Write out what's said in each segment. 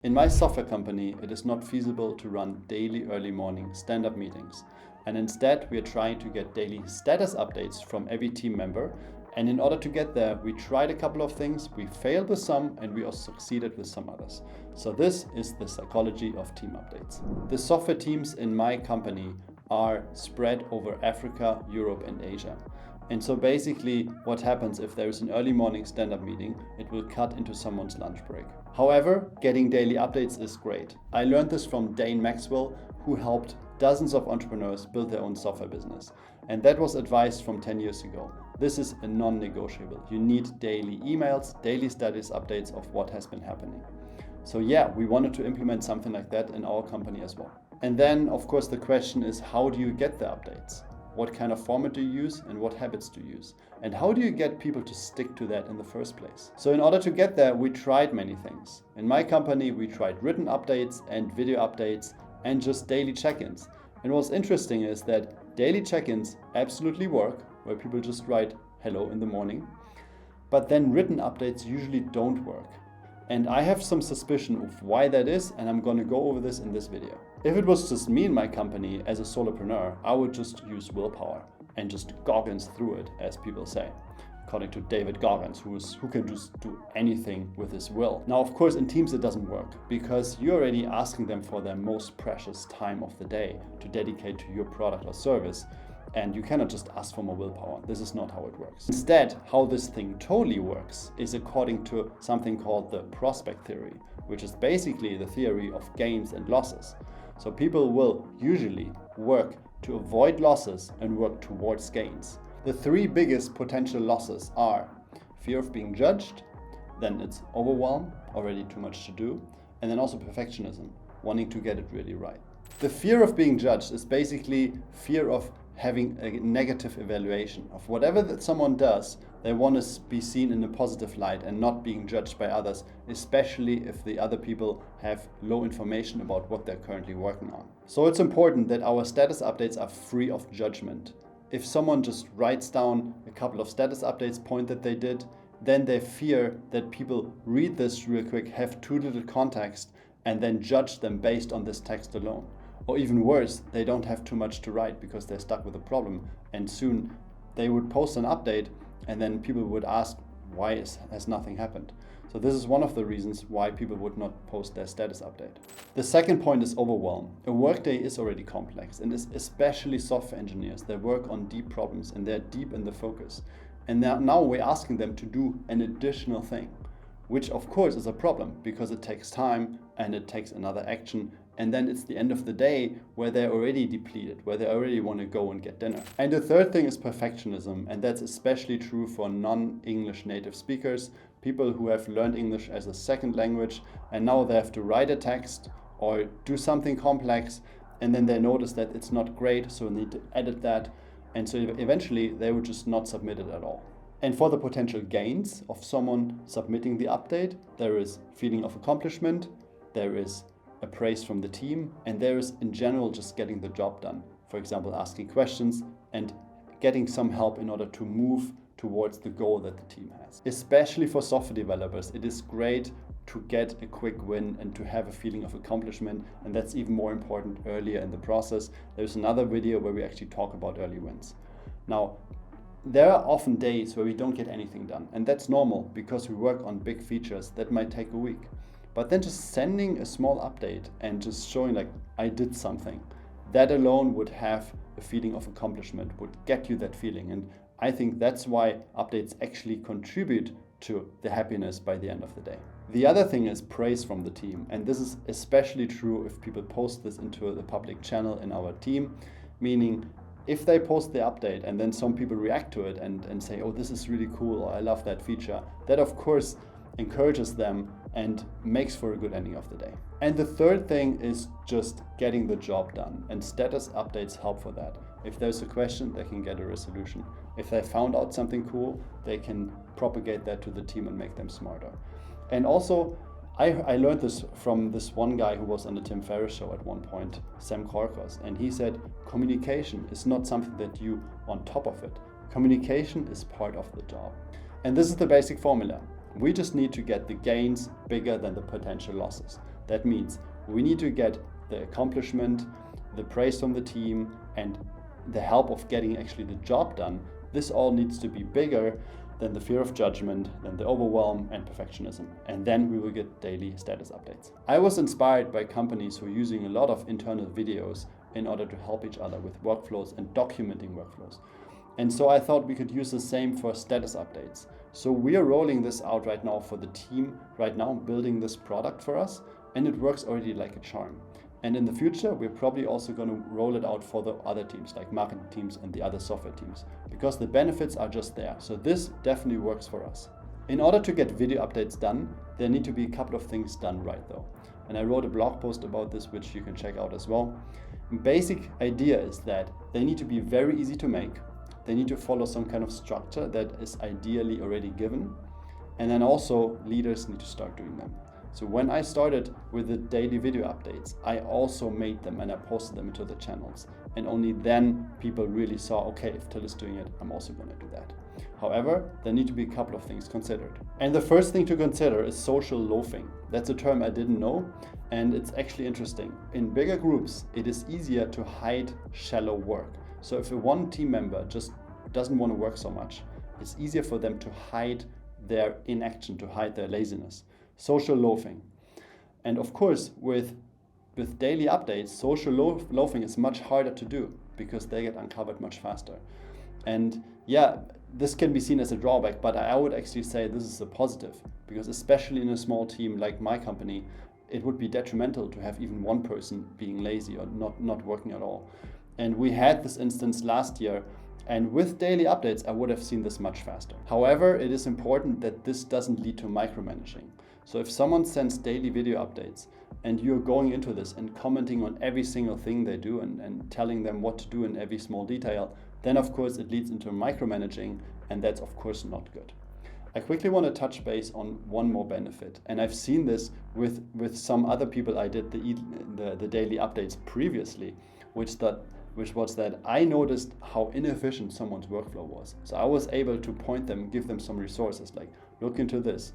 In my software company, it is not feasible to run daily early morning stand-up meetings. And instead, we are trying to get daily status updates from every team member. And in order to get there, we tried a couple of things, we failed with some, and we also succeeded with some others. So this is the psychology of team updates. The software teams in my company are spread over Africa, Europe, and Asia. And so basically what happens if there is an early morning stand-up meeting, it will cut into someone's lunch break. However, getting daily updates is great. I learned this from Dane Maxwell, who helped dozens of entrepreneurs build their own software business. And that was advised from 10 years ago. This is a non-negotiable. You need daily emails, daily status updates of what has been happening. So yeah, we wanted to implement something like that in our company as well. And then, of course, the question is, how do you get the updates? What kind of format do you use and what habits do you use? And how do you get people to stick to that in the first place? So in order to get there, we tried many things. In my company, we tried written updates and video updates and just daily check-ins. And what's interesting is that daily check-ins absolutely work, where people just write hello in the morning, but then written updates usually don't work. And I have some suspicion of why that is, and I'm going to go over this in this video. If it was just me and my company as a solopreneur, I would just use willpower and just Goggins through it, as people say, according to David Goggins, who can just do anything with his will. Now, of course, in teams it doesn't work because you're already asking them for their most precious time of the day to dedicate to your product or service. And you cannot just ask for more willpower. This is not how it works. Instead, how this thing totally works is according to something called the prospect theory, which is basically the theory of gains and losses. So people will usually work to avoid losses and work towards gains. The three biggest potential losses are fear of being judged, then it's overwhelm, already too much to do, and then also perfectionism, wanting to get it really right. The fear of being judged is basically fear of having a negative evaluation of whatever that someone does. They want to be seen in a positive light and not being judged by others, especially if the other people have low information about what they're currently working on. So it's important that our status updates are free of judgment. If someone just writes down a couple of status updates point that they did, then they fear that people read this real quick, have too little context, and then judge them based on this text alone. Or even worse, they don't have too much to write because they're stuck with a problem, and soon they would post an update and then people would ask, why has nothing happened? So this is one of the reasons why people would not post their status update. The second point is overwhelm. A workday is already complex, and especially software engineers, they work on deep problems and they're deep in the focus. And now we're asking them to do an additional thing, which of course is a problem because it takes time and it takes another action. And then it's the end of the day where they're already depleted, where they already want to go and get dinner. And the third thing is perfectionism. And that's especially true for non-English native speakers, people who have learned English as a second language, and now they have to write a text or do something complex, and then they notice that it's not great, so they need to edit that. And so eventually they would just not submit it at all. And for the potential gains of someone submitting the update, there is feeling of accomplishment, there is a praise from the team, and there is in general just getting the job done. For example, asking questions and getting some help in order to move towards the goal that the team has. Especially for software developers, it is great to get a quick win and to have a feeling of accomplishment, and that's even more important earlier in the process. There's another video where we actually talk about early wins. Now, there are often days where we don't get anything done, and that's normal because we work on big features that might take a week. But then just sending a small update and just showing like I did something, that alone would have a feeling of accomplishment, would get you that feeling. And I think that's why updates actually contribute to the happiness by the end of the day. The other thing is praise from the team. And this is especially true if people post this into the public channel in our team, meaning if they post the update and then some people react to it and say, oh, this is really cool, or I love that feature, that of course encourages them and makes for a good ending of the day. And the third thing is just getting the job done, and status updates help for that. If there's a question, they can get a resolution. If they found out something cool, they can propagate that to the team and make them smarter. And also, I learned this from this one guy who was on the Tim Ferriss show at one point, Sam Korkos, and he said communication is not something that you on top of it. Communication is part of the job. And this is the basic formula. We just need to get the gains bigger than the potential losses. That means we need to get the accomplishment, the praise from the team, and the help of getting actually the job done. This all needs to be bigger than the fear of judgment, than the overwhelm and perfectionism. And then we will get daily status updates. I was inspired by companies who are using a lot of internal videos in order to help each other with workflows and documenting workflows. And so I thought we could use the same for status updates. So we are rolling this out right now for the team, right now building this product for us, and it works already like a charm. And in the future, we're probably also going to roll it out for the other teams, like marketing teams and the other software teams, because the benefits are just there. So this definitely works for us. In order to get video updates done, there need to be a couple of things done right though. And I wrote a blog post about this, which you can check out as well. The basic idea is that they need to be very easy to make. They need to follow some kind of structure that is ideally already given. And then also leaders need to start doing them. So when I started with the daily video updates, I also made them and I posted them into the channels. And only then people really saw, okay, if Till is doing it, I'm also going to do that. However, there need to be a couple of things considered. And the first thing to consider is social loafing. That's a term I didn't know, and it's actually interesting. In bigger groups, it is easier to hide shallow work. So if one team member just doesn't want to work so much, it's easier for them to hide their inaction, to hide their laziness. Social loafing. And of course, with daily updates, social loafing is much harder to do because they get uncovered much faster. And yeah, this can be seen as a drawback, but I would actually say this is a positive, because especially in a small team like my company, it would be detrimental to have even one person being lazy or not working at all. And we had this instance last year, and with daily updates, I would have seen this much faster. However, it is important that this doesn't lead to micromanaging. So if someone sends daily video updates and you're going into this and commenting on every single thing they do and telling them what to do in every small detail, then of course it leads into micromanaging, and that's of course not good. I quickly want to touch base on one more benefit, and I've seen this with some other people I did the daily updates previously, which was that I noticed how inefficient someone's workflow was. So I was able to point them, give them some resources like, look into this,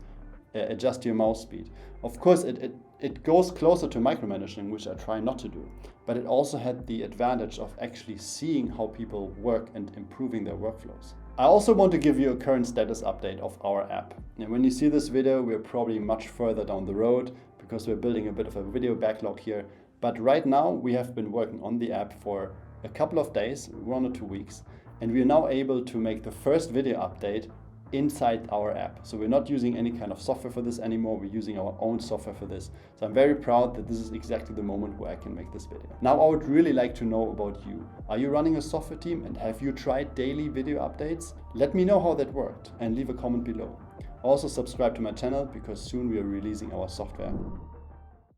adjust your mouse speed. Of course, it goes closer to micromanaging, which I try not to do, but it also had the advantage of actually seeing how people work and improving their workflows. I also want to give you a current status update of our app. And when you see this video, we're probably much further down the road because we're building a bit of a video backlog here. But right now, we have been working on the app for a couple of days, 1 or 2 weeks, and we are now able to make the first video update inside our app. So we're not using any kind of software for this anymore, we're using our own software for this. So I'm very proud that this is exactly the moment where I can make this video. Now I would really like to know about you. Are you running a software team and have you tried daily video updates? Let me know how that worked and leave a comment below. Also subscribe to my channel because soon we are releasing our software.